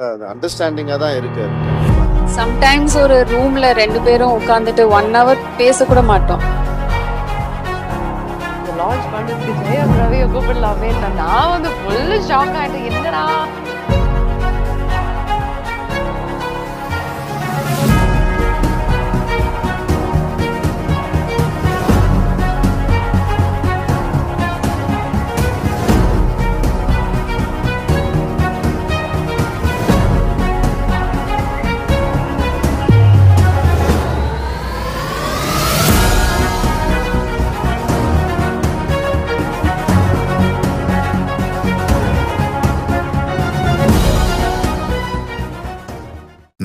அது அண்டர்ஸ்டாண்டிங்கா தான் இருக்கு. சம்டைம்ஸ் ஒரு ரூம்ல 2 பேரும் உட்கார்ந்துட்டு 1 hour பேச கூட மாட்டோம். லான்ச் பண்ணிட்டு ஜெயம் ரவி கூப்பிடலாமே நான் வந்து ஃபுல் ஷாக் ஆயிட்டேன். என்னடா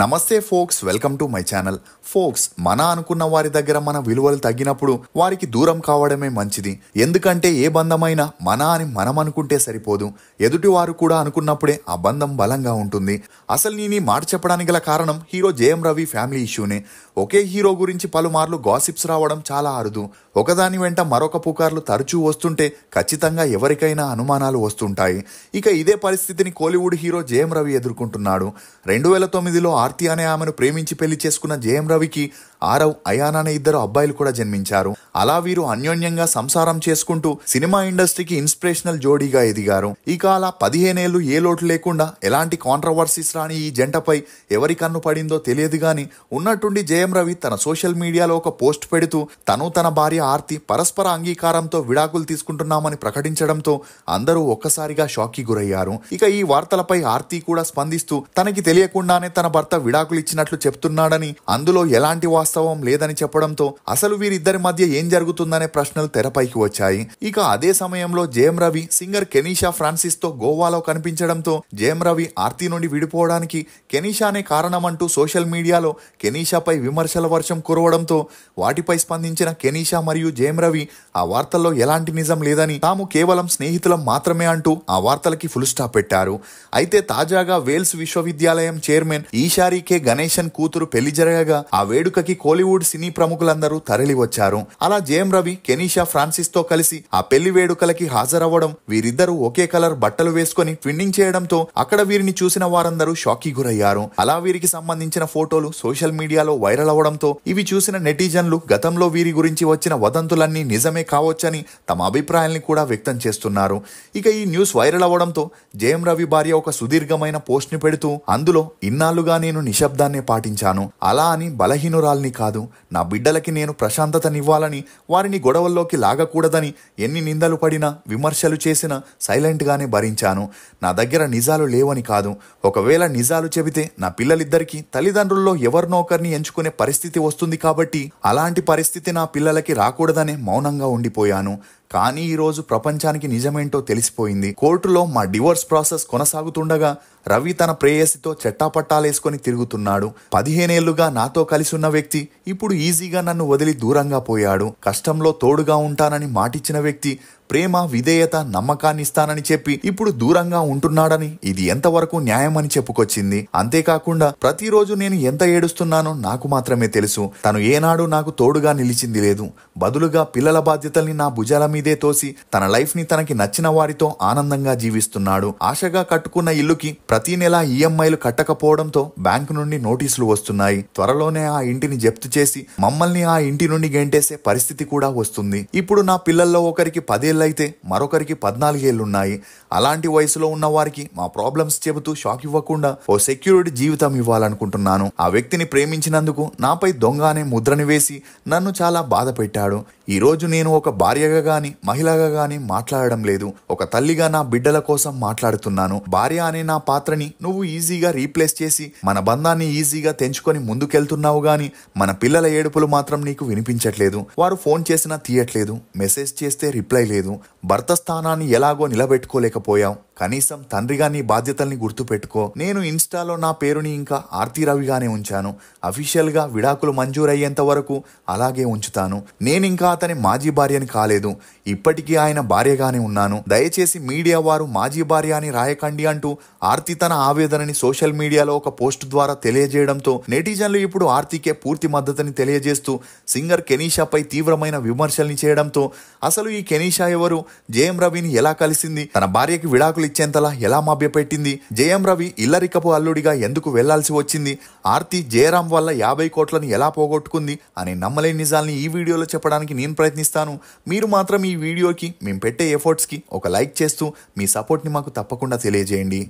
నమస్తే folks, welcome to my channel. Folks, మన అనుకున్న వారి దగ్గర మన విలువలు తగ్గినప్పుడు వారికి దూరం కావడమే మంచిది. ఎందుకంటే ఏ బంధమైనా మన అని మనం అనుకుంటే సరిపోదు, ఎదుటి వారు కూడా అనుకున్నప్పుడే ఆ బంధం బలంగా ఉంటుంది. అసలు నేను ఈ మాట చెప్పడానికి గల కారణం హీరో జయం రవి ఫ్యామిలీ ఇష్యూనే. ఒకే హీరో గురించి పలుమార్లు గాసిప్స్ రావడం చాలా అరుదు. ఒకదాని వెంట మరొక పుకార్లు తరచూ వస్తుంటే ఖచ్చితంగా ఎవరికైనా అనుమానాలు వస్తుంటాయి. ఇక ఇదే పరిస్థితిని కోలీవుడ్ హీరో జయం రవి ఎదుర్కొంటున్నాడు. 2009లో ఆర్తి అనే ఆమెను ప్రేమించి పెళ్లి చేసుకున్న జయం రవికి ఆరవ్, అయాన్ అనే 2 అబ్బాయిలు కూడా జన్మించారు. అలా వీరు అన్యోన్యంగా సంసారం చేసుకుంటూ సినిమా ఇండస్ట్రీకి ఇన్స్పిరేషనల్ జోడీగా ఎదిగారు. ఇక అలా 15 ఏళ్లు ఏ లోటు లేకుండా ఎలాంటి కాంట్రవర్సీస్ రాని ఈ జంటపై ఎవరి కన్ను పడిందో తెలియదు గాని ఉన్నట్టుండి జయం రవి తన సోషల్ మీడియాలో ఒక పోస్ట్ పెడుతూ తను తన భార్య ఆర్తి పరస్పర అంగీకారంతో విడాకులు తీసుకుంటున్నామని ప్రకటించడంతో అందరూ ఒక్కసారిగా షాక్ కి గురయ్యారు. ఇక ఈ వార్తలపై ఆర్తి కూడా స్పందిస్తూ తనకి తెలియకుండానే తన భర్త విడాకులు ఇచ్చినట్లు చెప్తున్నాడని, అందులో ఎలాంటి వాస్తవం లేదని చెప్పడంతో అసలు వీరిద్దరి మధ్య ఏం జరుగుతుందనే ప్రశ్నలు తెరపైకి వచ్చాయి. ఇక అదే సమయంలో జయం రవి సింగర్ కెనీషా ఫ్రాన్సిస్ తో గోవాలో కనిపించడంతో జయం రవి ఆర్తి నుండి విడిపోవడానికి కెనీషానే కారణమంటూ సోషల్ మీడియాలో కెనీషాపై విమర్శల వర్షం కురవడంతో వాటిపై స్పందించిన కెనీషా మరియు జయం రవి ఆ వార్తల్లో ఎలాంటి నిజం లేదని, తాము కేవలం స్నేహితులం మాత్రమే అంటూ ఆ వార్తలకి ఫుల్ స్టాప్ పెట్టారు. అయితే తాజాగా వేల్స్ విశ్వవిద్యాలయం చైర్మన్ ఈషారి కె గణేశన్ కూతురు పెళ్లి జరగగా ఆ వేడుకకి కోలీవుడ్ సినీ ప్రముఖులందరూ తరలి వచ్చారు. అలా జయం రవి కెనీషా ఫ్రాన్సిస్ తో కలిసి ఆ పెళ్లి వేడుకలకి హాజరవ్వడం, వీరిద్దరూ ఒకే కలర్ బట్టలు వేసుకుని ట్విన్నింగ్ చేయడంతో అక్కడ వీరిని చూసిన వారందరూ షాక్ కి గురయ్యారు. అలా వీరికి సంబంధించిన ఫోటోలు సోషల్ మీడియాలో వైరల్ అవ్వడంతో ఇవి చూసిన నెటిజన్లు గతంలో వీరి గురించి వచ్చిన వదంతులన్నీ నిజమే కావచ్చని తమ అభిప్రాయాల్ని కూడా వ్యక్తం చేస్తున్నారు. ఇక ఈ న్యూస్ వైరల్ అవ్వడంతో జయం రవి భార్య ఒక సుదీర్ఘమైన పోస్ట్ ని పెడుతూ అందులో ఇన్నాళ్లుగా నేను నిశ్శబ్దాన్నే పాటించాను, అలా అని బలహీనురాల్ని కాదు, నా బిడ్డలకి నేను ప్రశాంతతనివ్వాలని, వారిని గొడవల్లోకి లాగకూడదని ఎన్ని నిందలు పడినా విమర్శలు చేసినా సైలెంట్ గానే భరించాను. నా దగ్గర నిజాలు లేవని కాదు, ఒకవేళ నిజాలు చెబితే నా పిల్లలిద్దరికీ తల్లిదండ్రుల్లో ఎవరినో ఒకరిని ఎంచుకునే పరిస్థితి వస్తుంది కాబట్టి అలాంటి పరిస్థితి నా పిల్లలకి రాకూడదనే మౌనంగా ఉండిపోయాను. కానీ ఈరోజు ప్రపంచానికి నిజమేంటో తెలిసిపోయింది. కోర్టులో మా డివోర్స్ ప్రాసెస్ కొనసాగుతుండగా రవి తన ప్రేయసితో చెట్టాపట్టాలేసుకొని తిరుగుతున్నాడు. 15 ఏళ్లుగా నాతో కలిసి ఉన్న వ్యక్తి ఇప్పుడు ఈజీగా నన్ను వదిలి దూరంగా పోయాడు. కష్టంలో తోడుగా ఉంటానని మాటిచ్చిన వ్యక్తి ప్రేమ, విధేయత, నమ్మకాన్ని ఇస్తానని చెప్పి ఇప్పుడు దూరంగా ఉంటున్నాడని ఇది ఎంతవరకు న్యాయమని చెప్పుకొచ్చింది. అంతేకాకుండా ప్రతిరోజు నేను ఎంత ఏడుస్తున్నానో నాకు మాత్రమే తెలుసు. తను ఏనాడు నాకు తోడుగా నిలిచింది లేదు. బదులుగా పిల్లల బాధ్యతల్ని నా భుజాల మీదే తోసి తన లైఫ్ ని తనకి నచ్చిన వారితో ఆనందంగా జీవిస్తున్నాడు. ఆశగా కట్టుకున్న ఇల్లుకి ప్రతి నెల ఈఎంఐలు కట్టకపోవడంతో బ్యాంకు నుండి నోటీసులు వస్తున్నాయి. త్వరలోనే ఆ ఇంటిని జప్తు చేసి మమ్మల్ని ఆ ఇంటి నుండి గెంటేసే పరిస్థితి కూడా వస్తుంది. ఇప్పుడు నా పిల్లల్లో ఒకరికి 10 అయితే మరొకరికి 14 ఏళ్లున్నాయి. అలాంటి వయసులో ఉన్న వారికి మా ప్రాబ్లమ్స్ చెబుతూ షాక్ ఇవ్వకుండా ఓ సెక్యూరిటీ జీవితం ఇవ్వాలనుకుంటున్నాను. ఆ వ్యక్తిని ప్రేమించినందుకు నాపై దొంగ అనే ముద్రని వేసి నన్ను చాలా బాధ పెట్టాడు. ఈ రోజు నేను ఒక భార్యగా గాని మహిళగా గాని మాట్లాడడం లేదు, ఒక తల్లిగా నా బిడ్డల కోసం మాట్లాడుతున్నాను. భార్య అనే నా పాత్రని నువ్వు ఈజీగా రీప్లేస్ చేసి మన బంధాన్ని ఈజీగా తెంచుకొని ముందుకెళ్తున్నావు గాని మన పిల్లల ఏడుపులు మాత్రం నీకు వినిపించట్లేదు. వారు ఫోన్ చేసినా తీయట్లేదు, మెసేజ్ చేస్తే రిప్లై లేదు. భర్త స్థానాన్ని ఎలాగో నిలబెట్టుకోలేకపోయావు, కనీసం తండ్రిగా నీ బాధ్యతల్ని గుర్తుపెట్టుకో. నేను ఇన్స్టాలో నా పేరుని ఇంకా ఆర్తి రవిగానే ఉంచాను. అఫీషియల్ గా విడాకులు మంజూరయ్యేంత వరకు అలాగే ఉంచుతాను. నేనింకా అతని మాజీ భార్యని కాలేదు, ఇప్పటికీ ఆయన భార్యగానే ఉన్నాను. దయచేసి మీడియా వారు మాజీ భార్య అని రాయకండి అంటూ ఆర్తి తన ఆవేదనని సోషల్ మీడియాలో ఒక పోస్ట్ ద్వారా తెలియజేయడంతో నెటిజన్లు ఇప్పుడు ఆర్తికే పూర్తి మద్దతుని తెలియజేస్తూ సింగర్ కెనీషాపై తీవ్రమైన విమర్శల్ని చేయడంతో అసలు ఈ కెనీషా ఎవరు, జేఎం రవిని ఎలా కలిసింది, తన భార్యకి విడాకులు ఇచ్చేంతలా ఎలా మభ్యపెట్టింది, జేఎం రవి ఇల్లరికపు అల్లుడిగా ఎందుకు వెళ్లాల్సి వచ్చింది, ఆర్తి జయరాం వల్ల 50 కోట్లను ఎలా పోగొట్టుకుంది అనే నమ్మలేని నిజాల్ని ఈ వీడియోలో చెప్పడానికి నేను ప్రయత్నిస్తాను. మీరు మాత్రం ఈ వీడియోకి మేము పెట్టే ఎఫర్ట్స్కి ఒక లైక్ చేస్తూ మీ సపోర్ట్ని మాకు తప్పకుండా తెలియజేయండి.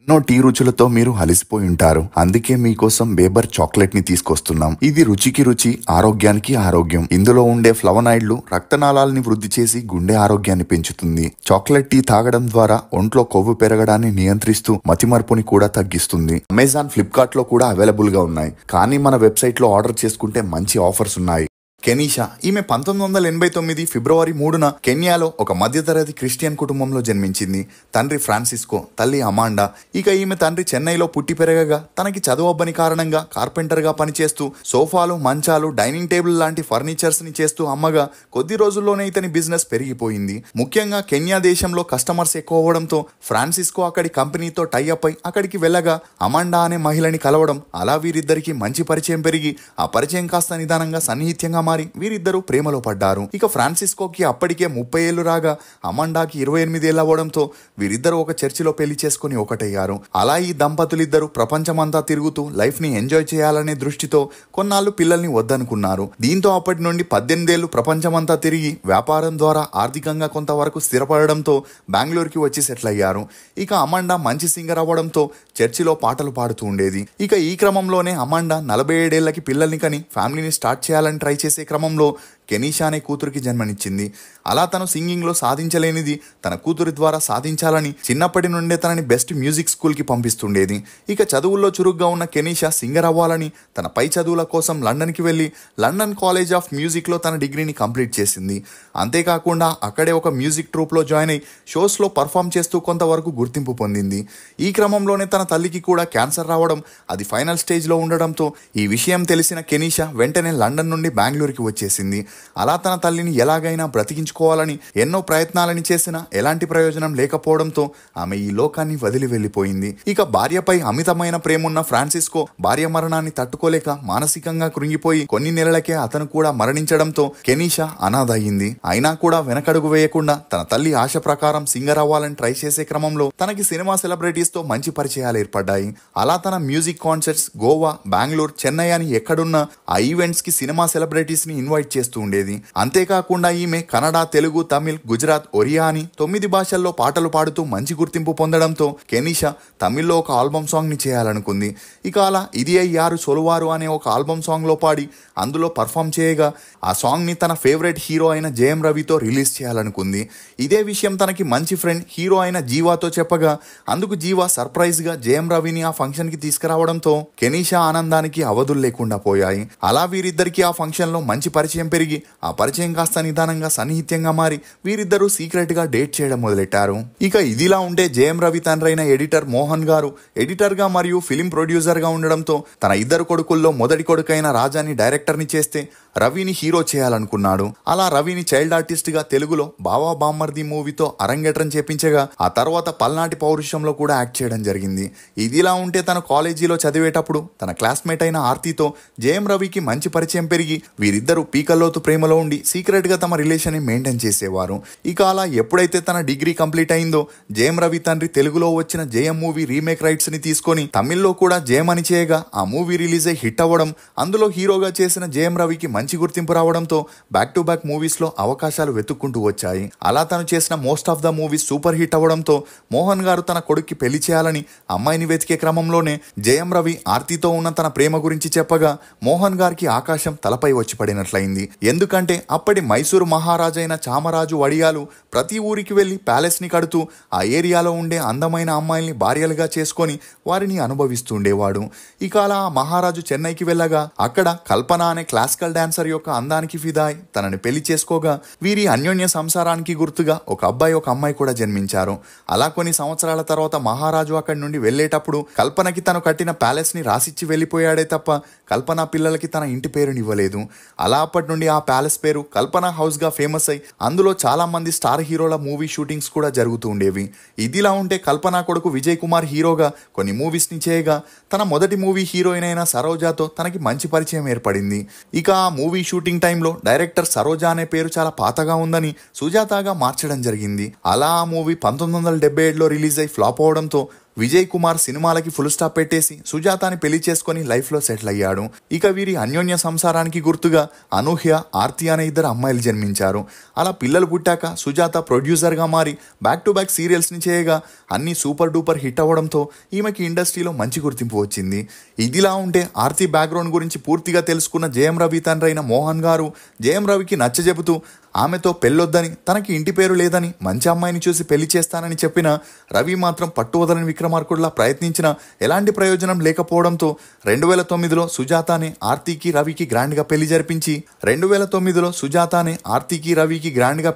ఎన్నో టీ రుచులతో మీరు అలసిపోయి ఉంటారు. అందుకే మీకోసం బేబర్ చాక్లెట్ ని తీసుకొస్తున్నాం. ఇది రుచికి రుచి, ఆరోగ్యానికి ఆరోగ్యం. ఇందులో ఉండే ఫ్లవనాయిడ్లు రక్తనాళాలని వృద్ధి చేసి గుండె ఆరోగ్యాన్ని పెంచుతుంది. చాక్లెట్ టీ తాగడం ద్వారా ఒంట్లో కొవ్వు పెరగడాన్ని నియంత్రిస్తూ మతిమరుపుని కూడా తగ్గిస్తుంది. అమెజాన్, ఫ్లిప్కార్ట్ లో కూడా అవైలబుల్ గా ఉన్నాయి. కానీ మన వెబ్సైట్ లో ఆర్డర్ చేసుకుంటే మంచి ఆఫర్స్ ఉన్నాయి. కెనీషా ఈమె 1989 ఫిబ్రవరి 3న కెన్యాలో ఒక మధ్యతరగతి క్రిస్టియన్ కుటుంబంలో జన్మించింది. తండ్రి ఫ్రాన్సిస్కో, తల్లి అమాండా. ఇక ఈమె తండ్రి చెన్నైలో పుట్టి పెరగగా తనకి చదువబ్బని కారణంగా కార్పెంటర్ గా పనిచేస్తూ సోఫాలు, మంచాలు, డైనింగ్ టేబుల్ లాంటి ఫర్నిచర్స్ ని చేస్తూ అమ్మగా కొద్ది రోజుల్లోనే ఇతని బిజినెస్ పెరిగిపోయింది. ముఖ్యంగా కెన్యా దేశంలో కస్టమర్స్ ఎక్కువ అవ్వడంతో ఫ్రాన్సిస్కో అక్కడి కంపెనీతో టైఅప్ అయి అక్కడికి వెళ్ళగా అమాండా అనే మహిళని కలవడం, అలా వీరిద్దరికి మంచి పరిచయం పెరిగి ఆ పరిచయం కాస్త నిదానంగా సన్నిహిత్యంగా వీరిద్దరూ ప్రేమలో పడ్డారు. ఇక ఫ్రాన్సిస్కోకి అప్పటికే 30 ఏళ్లు రాగా అమాండాకి 28 ఏళ్ళు అవ్వడంతో వీరిద్దరూ ఒక చర్చిలో పెళ్లి చేసుకుని ఒకటయ్యారు. అలా ఈ దంపతులిద్దరూ ప్రపంచమంతా తిరుగుతూ లైఫ్ ని ఎంజాయ్ చేయాలనే దృష్టితో కొన్నాళ్ళు పిల్లల్ని వద్దనుకున్నారు. దీంతో అప్పటి నుండి 18 ఏళ్లు ప్రపంచమంతా తిరిగి వ్యాపారం ద్వారా ఆర్థికంగా కొంతవరకు స్థిరపడడంతో బెంగళూరుకి వచ్చి సెటిల్ అయ్యారు. ఇక అమాండా మంచి సింగర్ అవ్వడంతో చర్చిలో పాటలు పాడుతూ ఉండేది. ఇక ఈ క్రమంలోనే అమాండా 47 ఏళ్లకి పిల్లల్ని కని ఫ్యామిలీని స్టార్ట్ చేయాలని ట్రై చేసే క్రమంలో కెనీషా అనే కూతురికి జన్మనిచ్చింది. అలా తను సింగింగ్లో సాధించలేనిది తన కూతురి ద్వారా సాధించాలని చిన్నప్పటి నుండే తనని బెస్ట్ మ్యూజిక్ స్కూల్కి పంపిస్తుండేది. ఇక చదువుల్లో చురుగ్గా ఉన్న కెనీషా సింగర్ అవ్వాలని తన పై చదువుల కోసం లండన్కి వెళ్ళి లండన్ కాలేజ్ ఆఫ్ మ్యూజిక్లో తన డిగ్రీని కంప్లీట్ చేసింది. అంతేకాకుండా అక్కడే ఒక మ్యూజిక్ ట్రూప్లో జాయిన్ అయి షోస్లో పర్ఫామ్ చేస్తూ కొంతవరకు గుర్తింపు పొందింది. ఈ క్రమంలోనే తన తల్లికి కూడా క్యాన్సర్ రావడం, అది ఫైనల్ స్టేజ్లో ఉండడంతో ఈ విషయం తెలిసిన కెనీషా వెంటనే లండన్ నుండి బెంగళూరుకి వచ్చేసింది. అలా తన తల్లిని ఎలాగైనా బ్రతికించుకోవాలని ఎన్నో ప్రయత్నాలని చేసినా ఎలాంటి ప్రయోజనం లేకపోవడంతో ఆమె ఈ లోకాన్ని వదిలి వెళ్లిపోయింది. ఇక భార్యపై అమితమైన ప్రేమున్న ఫ్రాన్సిస్కో భార్య మరణాన్ని తట్టుకోలేక మానసికంగా కృంగిపోయి కొన్ని నెలలకే అతను కూడా మరణించడంతో కెనీషా అనాథ అయింది. అయినా కూడా వెనకడుగు వేయకుండా తన తల్లి ఆశ ప్రకారం సింగర్ అవ్వాలని ట్రై చేసే క్రమంలో తనకి సినిమా సెలబ్రిటీస్ తో మంచి పరిచయాలు ఏర్పడ్డాయి. అలా తన మ్యూజిక్ కాన్సర్ట్స్ గోవా, బెంగళూరు, చెన్నై అని ఎక్కడున్నా ఆ ఈవెంట్స్ కి సినిమా సెలబ్రిటీస్ ని ఇన్వైట్ చేస్తూ ఉండేది. అంతేకాకుండా ఈమె కన్నడ, తెలుగు, తమిళ్, గుజరాత్, ఒరియా అని 9 భాషల్లో పాటలు పాడుతూ మంచి గుర్తింపు పొందడంతో కెనీషా తమిళ్లో ఒక ఆల్బమ్ సాంగ్ ని చేయాలనుకుంది. ఇక అలా ఇది అయ్యారు సొలువారు అనే ఒక ఆల్బమ్ సాంగ్ లో పాడి అందులో పర్ఫామ్ చేయగా ఆ సాంగ్ ని తన ఫేవరెట్ హీరో అయిన జేఎం రవితో రిలీజ్ చేయాలనుకుంది. ఇదే విషయం తనకి మంచి ఫ్రెండ్ హీరో అయిన జీవాతో చెప్పగా అందుకు జీవా సర్ప్రైజ్ గా జేఎం రవిని ఆ ఫంక్షన్ కి తీసుకురావడంతో కెనీషా ఆనందానికి అవధులు లేకుండా పోయాయి. అలా వీరిద్దరికి ఆ ఫంక్షన్ లో మంచి పరిచయం పెరిగి ఆ పరిచయం కాస్త నిదానంగా సన్నిహిత్యంగా మారి వీరిద్దరూ సీక్రెట్ గా డేట్ చేయడం మొదలెట్టారు. ఇక ఇదిలా ఉంటే జేఎం రవి తండ్రైన ఎడిటర్ మోహన్ గారు ఎడిటర్ గా మరియు ఫిలిం ప్రొడ్యూసర్ గా ఉండడంతో తన ఇద్దరు కొడుకుల్లో మొదటి కొడుకైన రాజాని డైరెక్టర్ ని చేస్తే రవిని హీరో చేయాలనుకున్నాడు. అలా రవిని చైల్డ్ ఆర్టిస్ట్ గా తెలుగులో బావా బామ్మర్ది మూవీతో అరంగేట్రం చేపించగా ఆ తర్వాత పల్నాటి పౌరుషంలో కూడా యాక్ట్ చేయడం జరిగింది. ఇదిలా ఉంటే తన కాలేజీలో చదివేటప్పుడు తన క్లాస్మేట్ అయిన ఆర్తితో జేఎం రవికి మంచి పరిచయం పెరిగి వీరిద్దరూ పీకల్లోతు ప్రేమలో ఉండి సీక్రెట్ గా తమ రిలేషన్ ని మెయింటైన్ చేసేవారు. ఇక అలా ఎప్పుడైతే తన డిగ్రీ కంప్లీట్ అయిందో జేఎం రవి తండ్రి తెలుగులో వచ్చిన జేఎం మూవీ రీమేక్ రైట్స్ ని తీసుకొని తమిళ్లో కూడా జేఎం అని చేయగా ఆ మూవీ రిలీజ్ అయి హిట్ అవ్వడం, అందులో హీరోగా చేసిన జేఎం రవికి మంచి గుర్తింపు రావడంతో బ్యాక్ టు బ్యాక్ మూవీస్ లో అవకాశాలు వెతుక్కుంటూ వచ్చాయి. అలా తను చేసిన most of the movies super hit అవ్వడంతో మోహన్ గారు తన కొడుక్కి పెళ్లి చేయాలని అమ్మాయిని వెతికే క్రమంలోనే జేఎం రవి ఆర్తితో ఉన్న తన ప్రేమ గురించి చెప్పగా మోహన్ గారికి ఆకాశం తలపై వచ్చి పడినట్లయింది. ఎందుకంటే అప్పటి మైసూరు మహారాజైన చామరాజు వడియాలు ప్రతి ఊరికి వెళ్లి ప్యాలెస్ ని కడుతూ ఆ ఏరియాలో ఉండే అందమైన అమ్మాయిల్ని భార్యలుగా చేసుకొని వారిని అనుభవిస్తూ ఉండేవాడు. ఇక అలా ఆ మహారాజు చెన్నైకి వెళ్ళగా అక్కడ కల్పన అనే క్లాసికల్ డాన్సర్ యొక్క అందానికి ఫిదాయ్ తనని పెళ్లి చేసుకోగా వీరి అన్యోన్య సంసారానికి గుర్తుగా ఒక అబ్బాయి ఒక అమ్మాయి కూడా జన్మించారు. అలా కొన్ని సంవత్సరాల తర్వాత మహారాజు అక్కడి నుండి వెళ్లేటప్పుడు కల్పనకి తను కట్టిన ప్యాలెస్ ని రాసిచ్చి వెళ్లిపోయాడే తప్ప కల్పన పిల్లలకి తన ఇంటి పేరునివ్వలేదు. అలా అప్పటి నుండి ఆ ప్యాలెస్ పేరు కల్పన హౌస్ గా ఫేమస్ అయి అందులో చాలా మంది స్టార్ హీరోల మూవీ షూటింగ్స్ కూడా జరుగుతూ ఉండేవి. ఇదిలా ఉంటే కల్పన కొడుకు విజయ్ కుమార్ హీరోగా కొన్ని మూవీస్ ని చేయగా తన మొదటి మూవీ హీరోయిన్ అయిన సరోజాతో తనకి మంచి పరిచయం ఏర్పడింది. ఇక ఆ మూవీ షూటింగ్ టైంలో డైరెక్టర్ సరోజా అనే పేరు చాలా పాతగా ఉందని సుజాతగా మార్చడం జరిగింది. అలా ఆ మూవీ 1977లో రిలీజ్ అయి ఫ్లాప్ అవడంతో విజయ్ కుమార్ సినిమాలకి ఫుల్ స్టాప్ పెట్టేసి సుజాతని పెళ్లి చేసుకుని లైఫ్ లో సెటిల్ అయ్యాడు. ఇక వీరి అన్యోన్య సంసారానికి గుర్తుగా అనూహ్య, ఆర్తి అనే ఇద్దరు అమ్మాయిలు జన్మించారు. అలా పిల్లలు పుట్టాక సుజాత ప్రొడ్యూసర్ గా మారి బ్యాక్ టు బ్యాక్ సీరియల్స్ ని చేయగా అన్ని సూపర్ డూపర్ హిట్ అవ్వడంతో ఈమెకి ఇండస్ట్రీలో మంచి గుర్తింపు వచ్చింది. ఇదిలా ఉంటే ఆర్తి బ్యాక్గ్రౌండ్ గురించి పూర్తిగా తెలుసుకున్న జయం రవి తండ్రి అయిన మోహన్ గారు జయం రవికి నచ్చజెబుతూ ఆమెతో పెళ్ళొద్దని, తనకి ఇంటి పేరు లేదని, మంచి అమ్మాయిని చూసి పెళ్లి చేస్తానని చెప్పిన రవి మాత్రం పట్టువదలని విక్రమార్కుడిలా ప్రయత్నించినా ఎలాంటి ప్రయోజనం లేకపోవడంతో 2009లో సుజాతనే ఆర్తికి రవికి గ్రాండ్ గా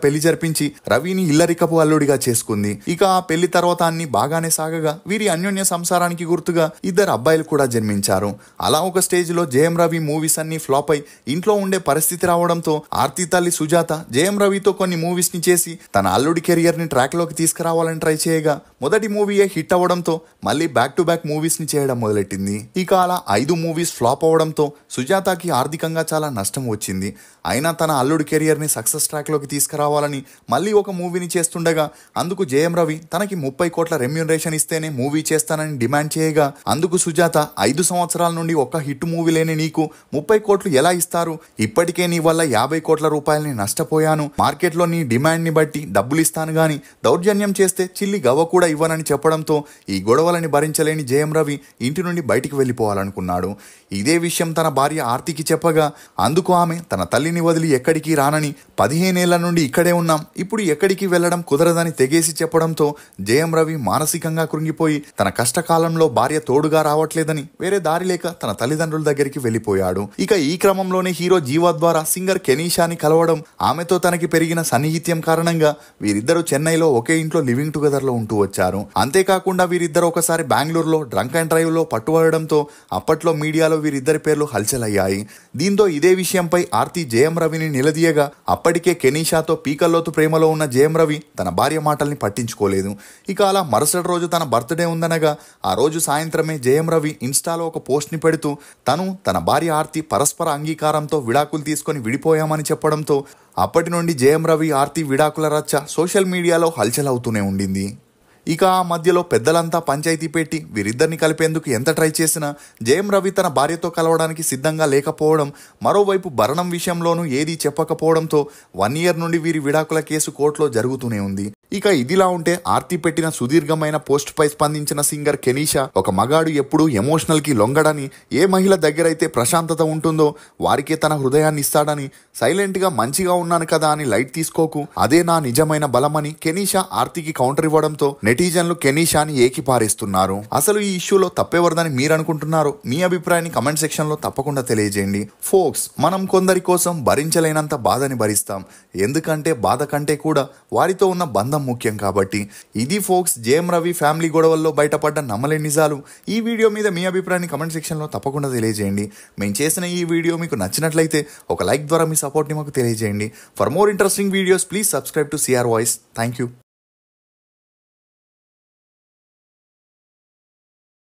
పెళ్లి జరిపించి రవిని ఇల్లరికపు అల్లుడిగా చేసుకుంది. ఇక ఆ పెళ్లి తర్వాత అన్ని బాగానే సాగగా వీరి అన్యోన్య సంసారానికి గుర్తుగా ఇద్దరు అబ్బాయిలు కూడా జన్మించారు. అలా ఒక స్టేజ్ లో జయం రవి మూవీస్ అన్ని ఫ్లాప్ అయి ఇంట్లో ఉండే పరిస్థితి రావడంతో ఆర్తి తల్లి సుజాత జయం రవితో కొన్ని మూవీస్ ని చేసి తన అల్లుడి కెరియర్ ని ట్రాక్ లోకి తీసుకురావాలని ట్రై చేయగా మొదటి మూవీయే హిట్ అవ్వడంతో మళ్ళీ బ్యాక్ టు బ్యాక్ మూవీస్ ని చేయడం మొదలెట్టింది. ఇక అలా 5 మూవీస్ ఫ్లాప్ అవడంతో సుజాతకి ఆర్థికంగా చాలా నష్టం వచ్చింది. అయినా తన అల్లుడి కెరియర్ ని సక్సెస్ ట్రాక్ లోకి తీసుకురావాలని మళ్ళీ ఒక మూవీని చేస్తుండగా అందుకు జయం రవి తనకి 30 కోట్ల రెమ్యూనరేషన్ ఇస్తేనే మూవీ చేస్తానని డిమాండ్ చేయగా అందుకు సుజాత 5 సంవత్సరాల నుండి ఒక్క హిట్ మూవీ లేని నీకు 30 కోట్లు ఎలా ఇస్తారు? ఇప్పటికే నీ వల్ల 50 కోట్ల రూపాయలని నష్టపోయాను. మార్కెట్లో నీ డిమాండ్ ని బట్టి డబ్బులు ఇస్తాను గాని దౌర్జన్యం చేస్తే చిల్లి గవ్వ కూడా ఇవ్వనని చెప్పడంతో ఈ గొడవలని భరించలేని జయం రవి ఇంటి నుండి బయటికి వెళ్ళిపోవాలనుకున్నాడు. ఇదే విషయం తన భార్య ఆర్తికి చెప్పగా అందుకు ఆమె తన తల్లిని వదిలి ఎక్కడికి రానని 15 ఏళ్ల నుండి ఇక్కడే ఉన్నాం, ఇప్పుడు ఎక్కడికి వెళ్లడం కుదరదని తెగేసి చెప్పడంతో జయం రవి మానసికంగా కృంగిపోయి తన కష్టకాలంలో భార్య తోడుగా రావట్లేదని వేరే దారి లేక తన తల్లిదండ్రుల దగ్గరికి వెళ్ళిపోయాడు. ఇక ఈ క్రమంలోనే హీరో జీవా ద్వారా సింగర్ కెనీషాని కలవడం, ఆమెతో తనకి పెరిగిన సన్నిహిత్యం కారణంగా వీరిద్దరూ చెన్నైలో ఒకే ఇంట్లో లివింగ్ టుగెదర్ లో ఉంటూ వచ్చారు. అంతేకాకుండా వీరిద్దరు ఒకసారి బెంగళూరులో డ్రంక్ అండ్ డ్రైవ్ లో పట్టుబడడంతో అప్పట్లో మీడియాలో వీరిద్దరి పేర్లు హల్చల్ అయ్యాయి. దీంతో ఇదే విషయంపై ఆర్తి జయం రవిని నిలదీయగా అప్పటికే కెనీషాతో పీకల్లోతు ప్రేమలో ఉన్న జయం రవి తన భార్య మాటల్ని పట్టించుకోలేదు. ఇక అలా మరుసటి రోజు తన బర్త్డే ఉందనగా ఆ రోజు సాయంత్రమే జయం రవి ఇన్స్టాలో ఒక పోస్ట్ ని పెడుతూ తను తన భార్య ఆర్తి పరస్పర అంగీకారంతో విడాకులు తీసుకొని విడిపోయామని చెప్పడంతో అప్పటి నుండి జయం రవి ఆర్తి విడాకుల రచ్చ సోషల్ మీడియాలో హల్చల్ అవుతూనే ఉండింది. ఇక ఆ మధ్యలో పెద్దలంతా పంచాయతీ పెట్టి వీరిద్దరిని కలిపేందుకు ఎంత ట్రై చేసినా జయం రవి తన భార్యతో కలవడానికి సిద్ధంగా లేకపోవడం, మరోవైపు భరణం విషయంలోనూ ఏదీ చెప్పకపోవడంతో 1 ఇయర్ నుండి వీరి విడాకుల కేసు కోర్టులో జరుగుతూనే ఉంది. ఇక ఇదిలా ఉంటే ఆర్తి పెట్టిన సుదీర్ఘమైన పోస్ట్ పై స్పందించిన సింగర్ కెనీషా ఒక మగాడు ఎప్పుడూ ఎమోషనల్ కి లొంగడని, ఏ మహిళ దగ్గరైతే ప్రశాంతత ఉంటుందో వారికే తన హృదయాన్ని ఇస్తాడని, సైలెంట్ గా మంచిగా ఉన్నాను కదా అని లైట్ తీసుకోకు, అదే నా నిజమైన బలమని కెనీషా ఆర్తికి కౌంటర్ ఇవ్వడంతో నెటిజన్లు కెనీషాని ఏకిపారేస్తున్నారు. అసలు ఈ ఇష్యూలో తప్పెవరదని మీరు అనుకుంటున్నారో మీ అభిప్రాయాన్ని కమెంట్ సెక్షన్ లో తప్పకుండా తెలియజేయండి. ఫోక్స్, మనం కొందరి కోసం భరించలేనంత బాధని భరిస్తాం, ఎందుకంటే బాధ కంటే కూడా వారితో ఉన్న బంధం ముఖ్యం కాబట్టి. ఇది ఫోక్స్ జయం రవి ఫ్యామిలీ గొడవల్లో బయటపడ్డ నమ్మలేని నిజాలు. ఈ వీడియో మీద మీ అభిప్రాయాన్ని కమెంట్ సెక్షన్ లో తప్పకుండా తెలియజేయండి. మేము చేసిన ఈ వీడియో మీకు నచ్చినట్లయితే ఒక లైక్ ద్వారా మీ సపోర్ట్ ని మాకు తెలియజేయండి. For more interesting videos please subscribe to CR voice. Thank you.